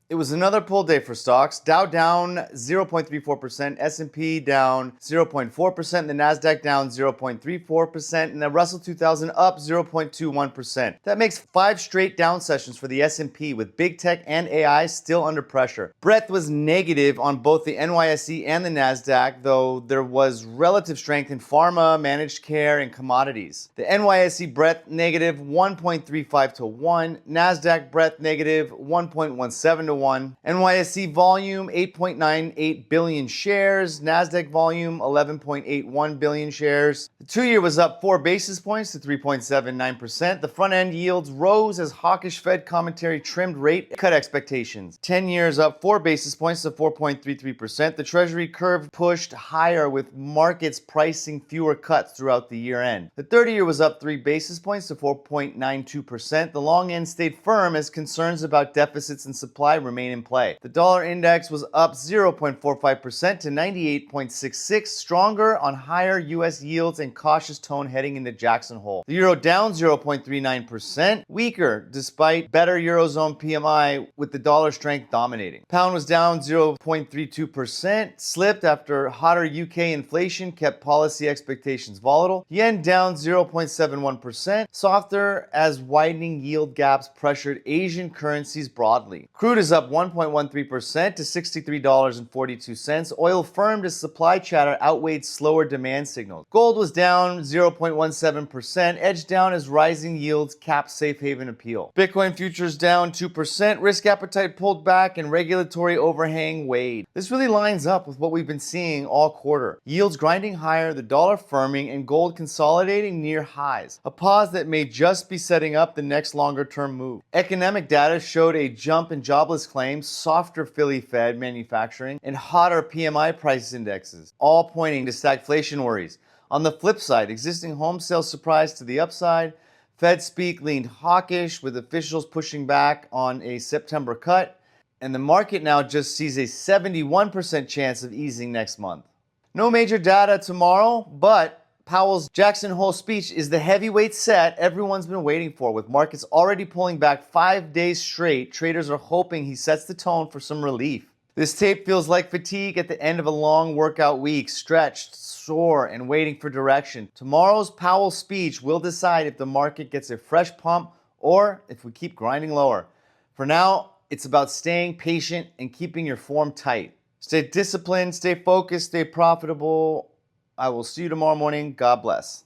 It was another pull day for stocks. Dow down 0.34%, S&P down 0.4%, the Nasdaq down 0.34%, and the Russell 2000 up 0.21%. That makes 5 straight down sessions for the S&P, with big tech and AI still under pressure. Breadth was negative on both the NYSE and the Nasdaq, though there was relative strength in pharma, managed care, and commodities. The NYSE breadth negative 1.35 to 1, Nasdaq breadth negative 1.17 to 1. NYSE volume 8.98 billion shares, Nasdaq volume 11.81 billion shares. The 2-year was up 4 basis points to 3.79%. The front end yields rose as hawkish Fed commentary trimmed rate cut expectations. 10 years up 4 basis points to 4.33%. The Treasury curve pushed higher with markets pricing fewer cuts throughout the year end. The 30-year was up 3 basis points to 4.92%. The long end stayed firm as concerns about deficits and supply remain in play. The dollar index was up 0.45% to 98.66, stronger on higher U.S. yields and cautious tone heading into Jackson Hole. The euro down 0.39%, weaker despite better Eurozone PMI with the dollar strength dominating. Pound was down 0.32%, slipped after hotter UK inflation kept policy expectations volatile. Yen down 0.71%, softer as widening yield gaps pressured Asian currencies broadly. Crude is up 1.13% to $63.42. Oil firmed as supply chatter outweighed slower demand signals. Gold was down 0.17%, edged down as rising yields capped safe haven appeal. Bitcoin futures down 2%, risk appetite pulled back, and regulatory overhang weighed. This really lines up with what we've been seeing all quarter. Yields grinding higher, the dollar firming, and gold consolidating near highs. A pause that may just be setting up the next longer-term move. Economic data showed a jump in jobless claims, softer Philly Fed manufacturing, and hotter PMI price indexes, all pointing to stagflation worries. On the flip side, existing home sales surprised to the upside. Fed speak leaned hawkish, with officials pushing back on a September cut, and the market now just sees a 71% chance of easing next month. No major data tomorrow, but Powell's Jackson Hole speech is the heavyweight set everyone's been waiting for. With markets already pulling back 5 days straight, traders are hoping he sets the tone for some relief. This tape feels like fatigue at the end of a long workout week, stretched, sore, and waiting for direction. Tomorrow's Powell speech will decide if the market gets a fresh pump or if we keep grinding lower. For now, it's about staying patient and keeping your form tight. Stay disciplined, stay focused, stay profitable. I will see you tomorrow morning. God bless.